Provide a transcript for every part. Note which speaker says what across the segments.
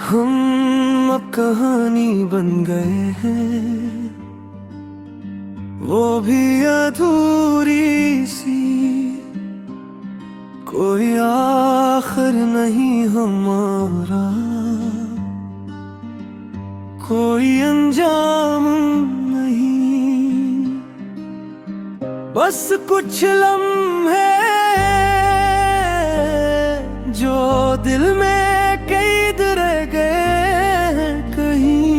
Speaker 1: हम अब कहानी बन गए हैं, वो भी अधूरी सी। कोई आखिर नहीं हमारा, कोई अंजाम नहीं। बस कुछ लम्हे जो दिल में कैद रह गए हैं कहीं।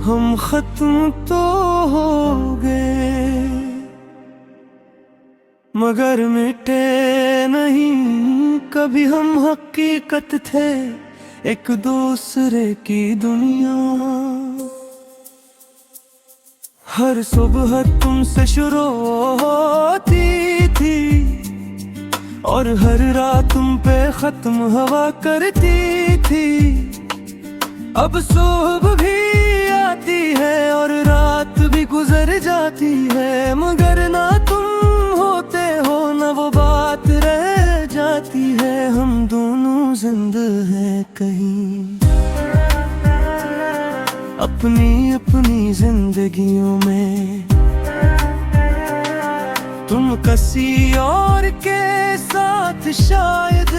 Speaker 1: हम खत्म तो हो गए मगर मिटे नहीं। कभी हम हकीकत थे एक दूसरे की दुनिया। हर सुबह तुमसे शुरू होती थी और हर रात तुम पे खत्म हवा करती थी। अब सुबह भी आती है और रात भी गुजर जाती है, मगर ना तुम होते हो ना वो बात रह जाती है। हम दोनों जिंदा हैं कहीं अपनी अपनी जिंदगियों में। तुम किसी और के साथ शायद,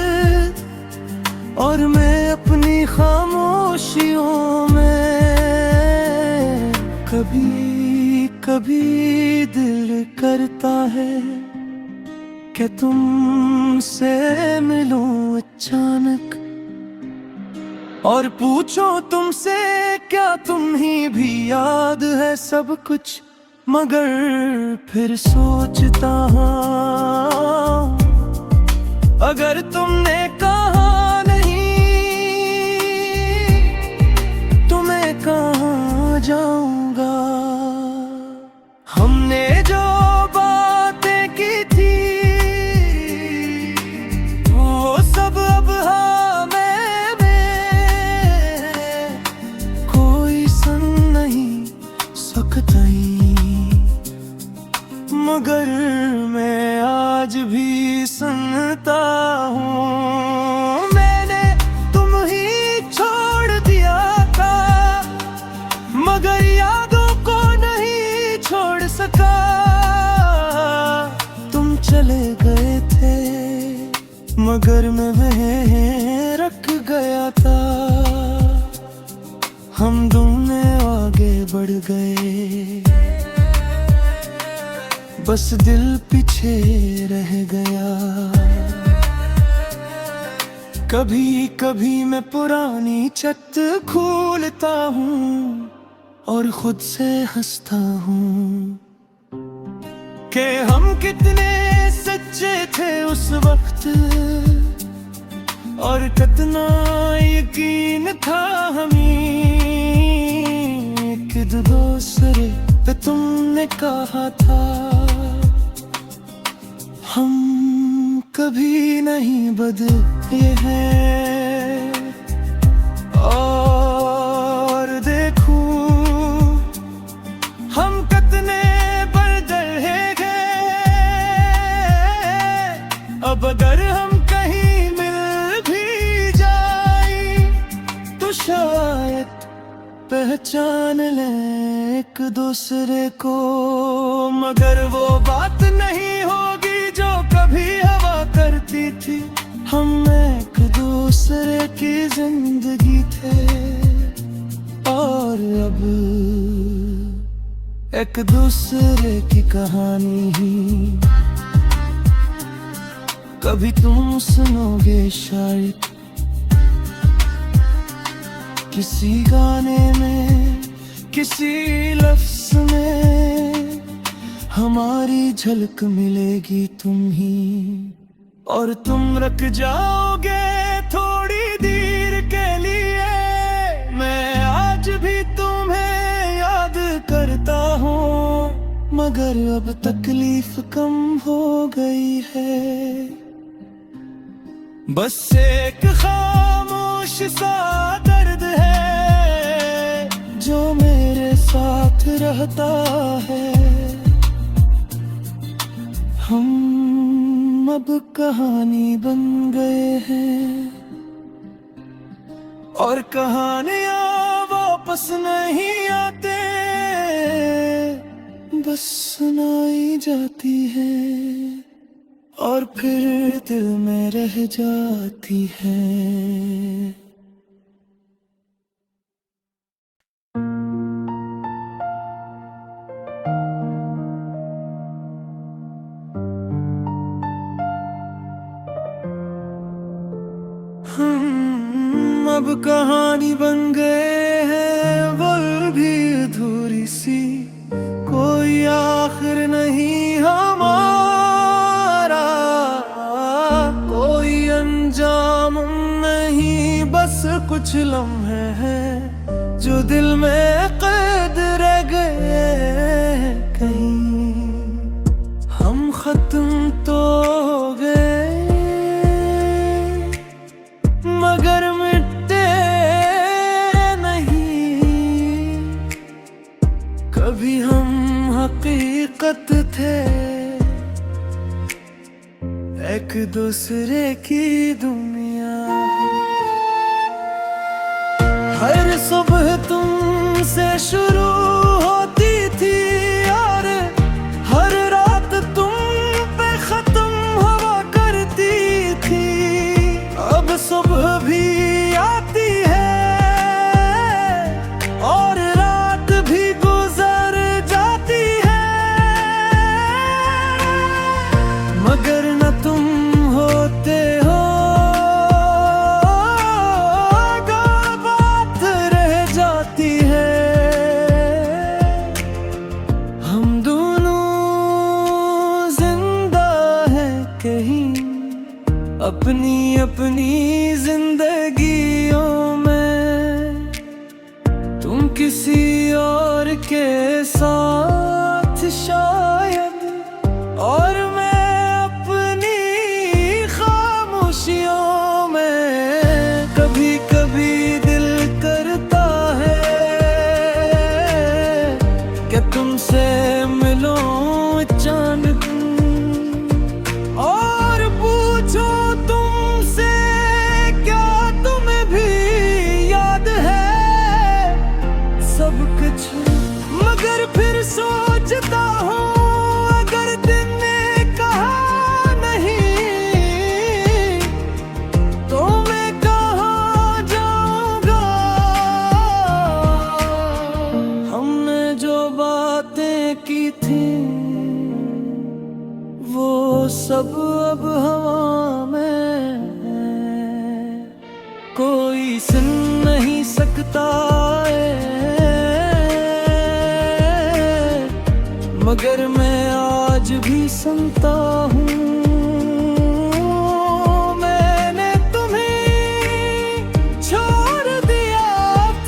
Speaker 1: और मैं अपनी खामोशियों में। कभी कभी दिल करता है कि तुमसे मिलूं अचानक और पूछो तुमसे क्या तुम ही भी याद है सब कुछ। मगर फिर सोचता हूँ अगर तुमने कहा नहीं तो मैं कहाँ जाऊंगा। हमने जो बातें की थी वो सब अब हाँ में कोई सुन नहीं सकता ही। मगर मैं आज भी सुनता हूँ। मैंने तुम ही छोड़ दिया था मगर यादों को नहीं छोड़ सका। तुम चले गए थे मगर मैं वहीं रख गया था। हम दोनों आगे बढ़ गए बस दिल पीछे रह गया। कभी कभी मैं पुरानी छत खोलता हूँ और खुद से हंसता हूँ कि हम कितने सच्चे थे उस वक्त और कितना यकीन था हमें। एक दूसरे पे तुमने कहा था हम कभी नहीं बदले हैं। और देखूं हम कितने बदल गए। अब अगर हम कहीं मिल भी जाए तो शायद पहचान लें एक दूसरे को। मगर वो बात नहीं होगी जो कभी हवा करती थी। हम एक दूसरे की जिंदगी थे और अब एक दूसरे की कहानी ही कभी तुम सुनोगे शायद किसी गाने में, किसी लफ्ज़ में हमारी झलक मिलेगी तुम ही। और तुम रख जाओगे थोड़ी देर के लिए। मैं आज भी तुम्हें याद करता हूँ मगर अब तकलीफ कम हो गई है। बस एक खामोश सा दर्द है जो मेरे साथ रहता है। हम अब कहानी बन गए हैं और कहानियां वापस नहीं आते, बस सुनाई जाती है और फिर दिल में रह जाती है। अब कहानी बन गए हैं बोल भी अधूरी सी, कोई आखिर नहीं हमारा, कोई अंजाम नहीं, बस कुछ लम्हे हैं जो दिल में कैद रह गए कहीं। हम खत्म तो हो गए मगर मिटते नहीं, कभी हम हकीकत थे एक दूसरे की दुनिया। हर सुबह तुमसे शुरू होती थी और हर रात तुम पे खत्म हुआ करती थी। अब सुबह भी आती है और रात भी गुजर जाती है, मगर न तुम होते हो बात रह जाती है। हम दोनों जिंदा हैं कहीं अपनी अपनी जिंदगियों में, तुम किसी और के साथ शायद, और मैं अपनी खामोशियों में। कभी कभी दिल करता है कि तुमसे मिलूं अचानक और पूछो तुमसे क्या तुम्हें भी याद है सब कुछ, मगर फिर सोचता हूँ अगर दिन ने कहा नहीं तो मैं कहाँ जाऊँगा। हमने जो बातें की थी वो सब अब हवा में है, कोई सुन नहीं सकता है, मगर मैं आज भी सुनता हूँ। मैंने तुम्हें छोड़ दिया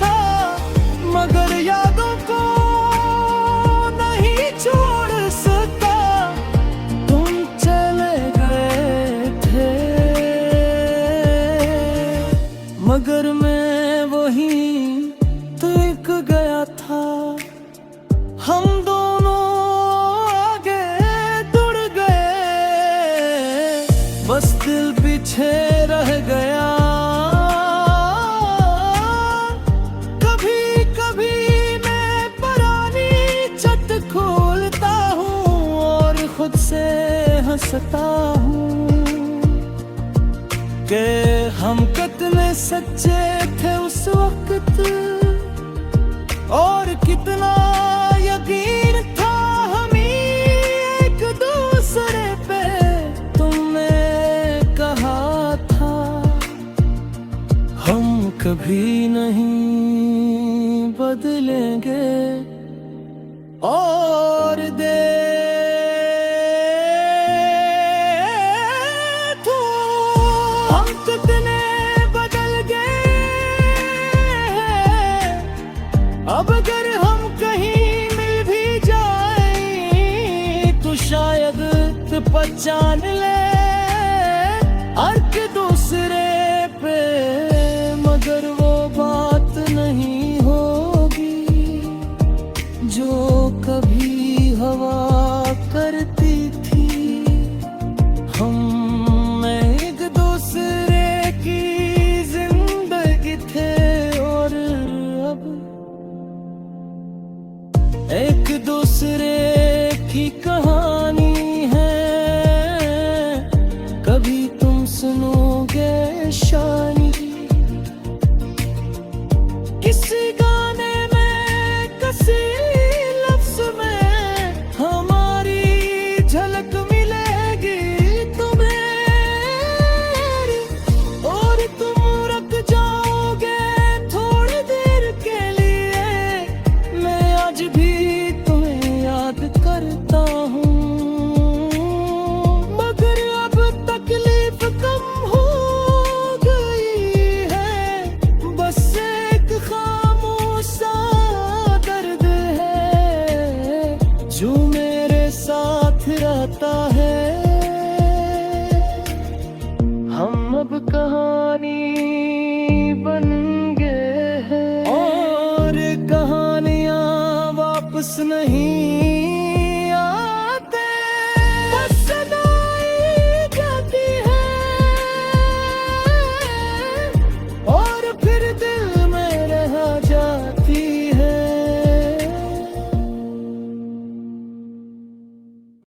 Speaker 1: था मगर यादों को नहीं छोड़ सकता। तुम चले गए थे मगर मैं वहीं टिक गया था। हम दोनों आगे जुड़ गए, बस दिल पीछे रह गया। कभी कभी मैं पुरानी चट खोलता हूँ और खुद से हंसता हूँ कि हम कितने सच्चे थे उस वक्त और कितना यकीन था हमें एक दूसरे पे। तुमने कहा था हम कभी नहीं बदलेंगे और हम कितने बदल गए हैं। अब अगर हम कहीं मिल भी जाएं तो शायद पहचान ले एक दूसरे पे, मगर वो बात नहीं होगी जो कभी हवा करती थी। हम एक दूसरे की जिंदगी थे जाता है। हम अब कहानी बन गए हैं और कहानियां वापस नहीं